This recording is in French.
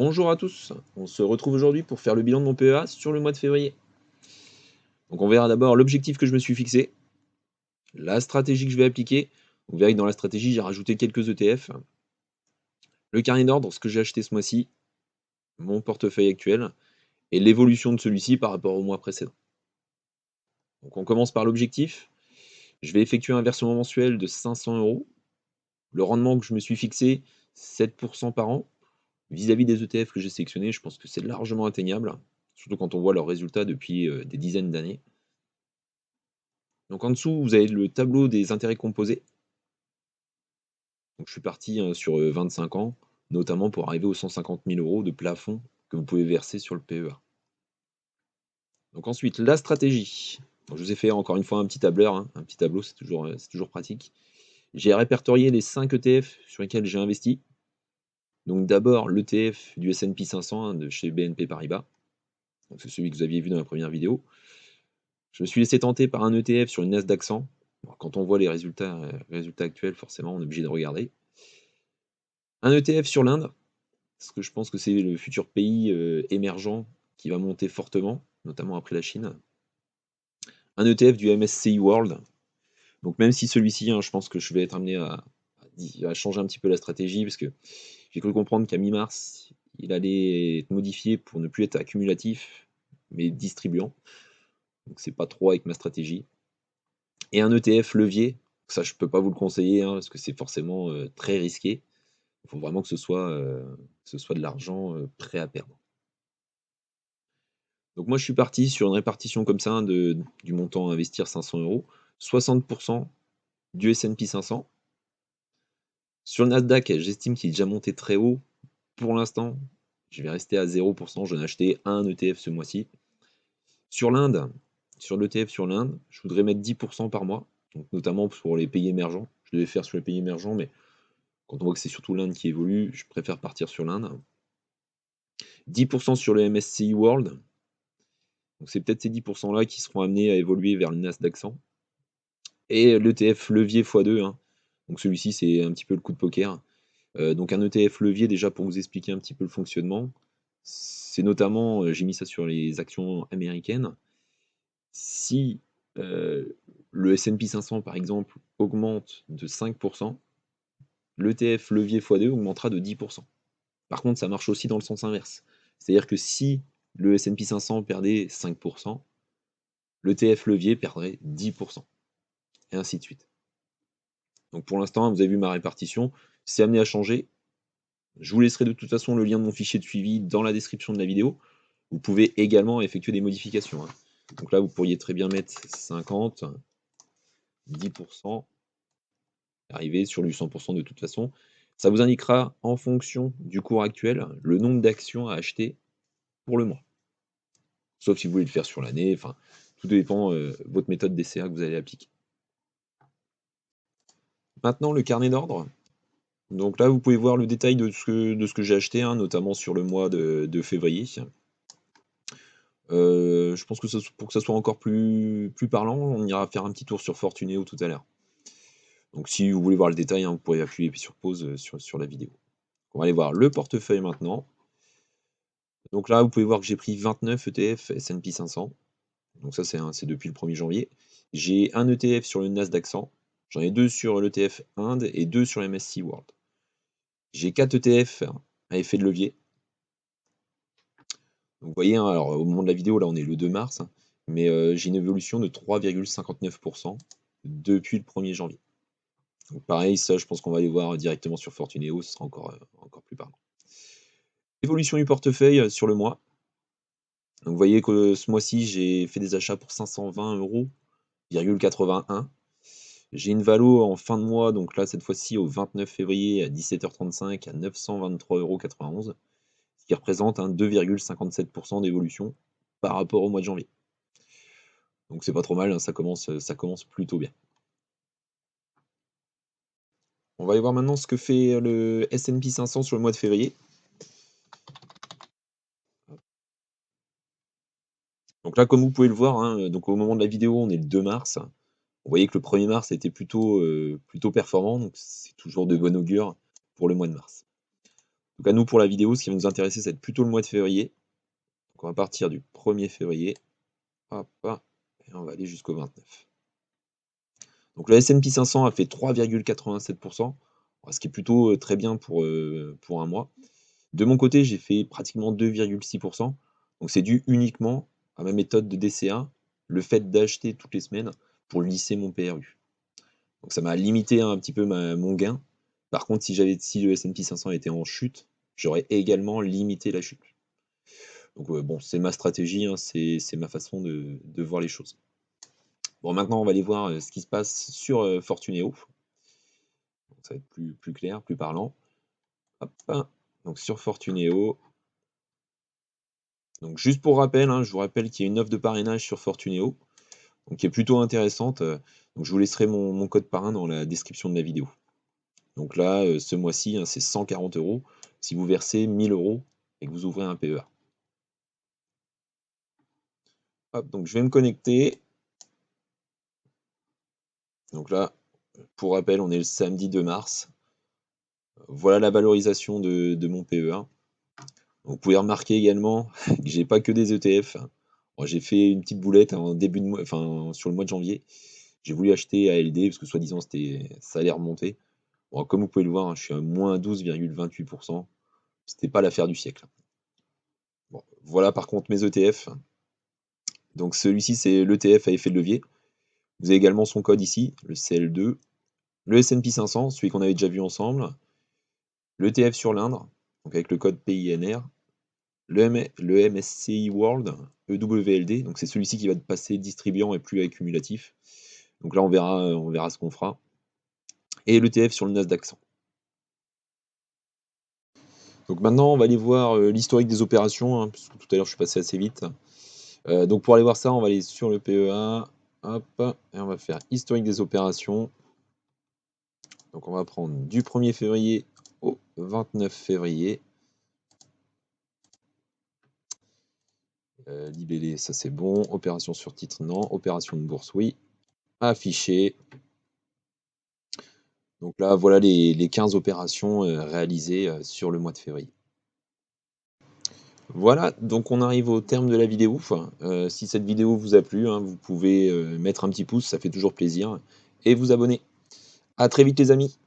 Bonjour à tous, on se retrouve aujourd'hui pour faire le bilan de mon PEA sur le mois de février. Donc on verra d'abord l'objectif que je me suis fixé, la stratégie que je vais appliquer. Vous verrez que dans la stratégie, j'ai rajouté quelques ETF, le carnet d'ordre, ce que j'ai acheté ce mois-ci, mon portefeuille actuel, et l'évolution de celui-ci par rapport au mois précédent. Donc on commence par l'objectif. Je vais effectuer un versement mensuel de 500 euros. Le rendement que je me suis fixé, 7% par an. Vis-à-vis des ETF que j'ai sélectionnés, je pense que c'est largement atteignable, surtout quand on voit leurs résultats depuis des dizaines d'années. Donc en dessous, vous avez le tableau des intérêts composés. Donc je suis parti sur 25 ans, notamment pour arriver aux 150 000 euros de plafond que vous pouvez verser sur le PEA. Donc ensuite, la stratégie. Donc, je vous ai fait encore une fois un petit tableur, un petit tableau, c'est toujours pratique. J'ai répertorié les 5 ETF sur lesquels j'ai investi. Donc d'abord l'ETF du S&P 500 de chez BNP Paribas. Donc c'est celui que vous aviez vu dans la première vidéo. Je me suis laissé tenter par un ETF sur une Nasdaq 100. Bon, quand on voit les résultats actuels, forcément, on est obligé de regarder. Un ETF sur l'Inde, parce que je pense que c'est le futur pays émergent qui va monter fortement, notamment après la Chine. Un ETF du MSCI World. Donc même si celui-ci, je pense que je vais être amené à changer un petit peu la stratégie, parce que j'ai cru comprendre qu'à mi-mars, il allait être modifié pour ne plus être accumulatif, mais distribuant. Donc c'est pas trop avec ma stratégie. Et un ETF levier, ça je peux pas vous le conseiller, parce que c'est forcément très risqué. Il faut vraiment que ce soit de l'argent prêt à perdre. Donc moi je suis parti sur une répartition comme ça du montant à investir 500 euros, 60% du S&P 500. Sur le Nasdaq, j'estime qu'il est déjà monté très haut. Pour l'instant, je vais rester à 0%. Je n'ai acheté un ETF ce mois-ci. Sur l'Inde, sur l'ETF sur l'Inde, je voudrais mettre 10% par mois, donc notamment pour les pays émergents. Je devais faire sur les pays émergents, mais quand on voit que c'est surtout l'Inde qui évolue, je préfère partir sur l'Inde. 10% sur le MSCI World. Donc c'est peut-être ces 10% là qui seront amenés à évoluer vers le Nasdaq 100. Et l'ETF levier x2. Donc celui-ci, c'est un petit peu le coup de poker. Donc un ETF levier, déjà pour vous expliquer un petit peu le fonctionnement, c'est notamment, j'ai mis ça sur les actions américaines. Si le S&P 500 par exemple augmente de 5%, l'ETF levier x2 augmentera de 10%. Par contre, ça marche aussi dans le sens inverse. C'est-à-dire que si le S&P 500 perdait 5%, l'ETF levier perdrait 10%, et ainsi de suite. Donc pour l'instant, vous avez vu ma répartition, c'est amené à changer. Je vous laisserai de toute façon le lien de mon fichier de suivi dans la description de la vidéo. Vous pouvez également effectuer des modifications. Donc là, vous pourriez très bien mettre 50, 10%, arriver sur du 100% de toute façon. Ça vous indiquera en fonction du cours actuel le nombre d'actions à acheter pour le mois. Sauf si vous voulez le faire sur l'année, enfin, tout dépend votre méthode DCA que vous allez appliquer. Maintenant, le carnet d'ordre. Donc là, vous pouvez voir le détail de ce que j'ai acheté, notamment sur le mois de février. Je pense que pour que ça soit encore plus parlant, on ira faire un petit tour sur Fortunéo tout à l'heure. Donc si vous voulez voir le détail, vous pourrez appuyer sur pause sur la vidéo. On va aller voir le portefeuille maintenant. Donc là, vous pouvez voir que j'ai pris 29 ETF S&P 500. Donc ça, c'est depuis le 1er janvier. J'ai un ETF sur le Nasdaq 100. J'en ai 2 sur l'ETF Inde et 2 sur MSCI World. J'ai 4 ETF à effet de levier. Donc vous voyez, alors au moment de la vidéo, là on est le 2 mars, mais j'ai une évolution de 3,59% depuis le 1er janvier. Donc pareil, ça je pense qu'on va aller voir directement sur Fortunéo, ce sera encore plus parlant. Évolution du portefeuille sur le mois. Donc vous voyez que ce mois-ci, j'ai fait des achats pour 520,81 €. J'ai une valo en fin de mois, donc là cette fois-ci au 29 février à 17h35 à 923,91 €, ce qui représente un 2,57% d'évolution par rapport au mois de janvier. Donc c'est pas trop mal, ça commence plutôt bien. On va aller voir maintenant ce que fait le S&P 500 sur le mois de février. Donc là, comme vous pouvez le voir, donc au moment de la vidéo, on est le 2 mars. Vous voyez que le 1er mars a été plutôt performant, donc c'est toujours de bon augure pour le mois de mars. tout cas, nous, pour la vidéo, ce qui va nous intéresser, c'est plutôt le mois de février. Donc, on va partir du 1er février. Hop, et on va aller jusqu'au 29. Donc le S&P 500 a fait 3,87%, ce qui est plutôt très bien pour un mois. De mon côté, j'ai fait pratiquement 2,6%. Donc c'est dû uniquement à ma méthode de DCA, le fait d'acheter toutes les semaines pour lisser mon PRU. Donc ça m'a limité un petit peu mon gain. Par contre, si le S&P 500 était en chute, j'aurais également limité la chute. Donc bon, c'est ma stratégie, hein, c'est ma façon de voir les choses. Bon, maintenant, on va aller voir ce qui se passe sur Fortuneo. Donc, ça va être plus clair, plus parlant. Hop, donc sur Fortuneo. Donc juste pour rappel, hein, je vous rappelle qu'il y a une offre de parrainage sur Fortuneo, donc qui est plutôt intéressante. Donc je vous laisserai mon code parrain dans la description de la vidéo. Donc là, ce mois-ci, hein, c'est 140 € si vous versez 1000 € et que vous ouvrez un PEA. Hop, donc je vais me connecter. Donc là, pour rappel, on est le samedi 2 mars. Voilà la valorisation de mon PEA. Vous pouvez remarquer également que j'ai pas que des ETF. Bon, j'ai fait une petite boulette en début de mois, enfin sur le mois de janvier. J'ai voulu acheter ALD parce que soi-disant ça allait remonter. Bon, comme vous pouvez le voir, hein, je suis à moins 12,28%. C'était pas l'affaire du siècle. Bon, voilà par contre mes ETF. Donc celui-ci c'est l'ETF à effet de levier. Vous avez également son code ici, le CL2, le S&P 500, celui qu'on avait déjà vu ensemble, l'ETF sur l'Indre, donc avec le code PINR, le MSCI World, EWLD, donc c'est celui-ci qui va passer distribuant et plus accumulatif. Donc là on verra ce qu'on fera. Et l'ETF sur le Nasdaq 100. Donc maintenant on va aller voir l'historique des opérations, hein, puisque tout à l'heure je suis passé assez vite. Donc pour aller voir ça, on va aller sur le PEA, hop, et on va faire historique des opérations. Donc on va prendre du 1er février au 29 février. Libellé, ça c'est bon. Opération sur titre, non. Opération de bourse, oui. Affiché. Donc là, voilà les 15 opérations réalisées sur le mois de février. Voilà, donc on arrive au terme de la vidéo. Si cette vidéo vous a plu, hein, vous pouvez mettre un petit pouce, ça fait toujours plaisir, et vous abonner. À très vite les amis.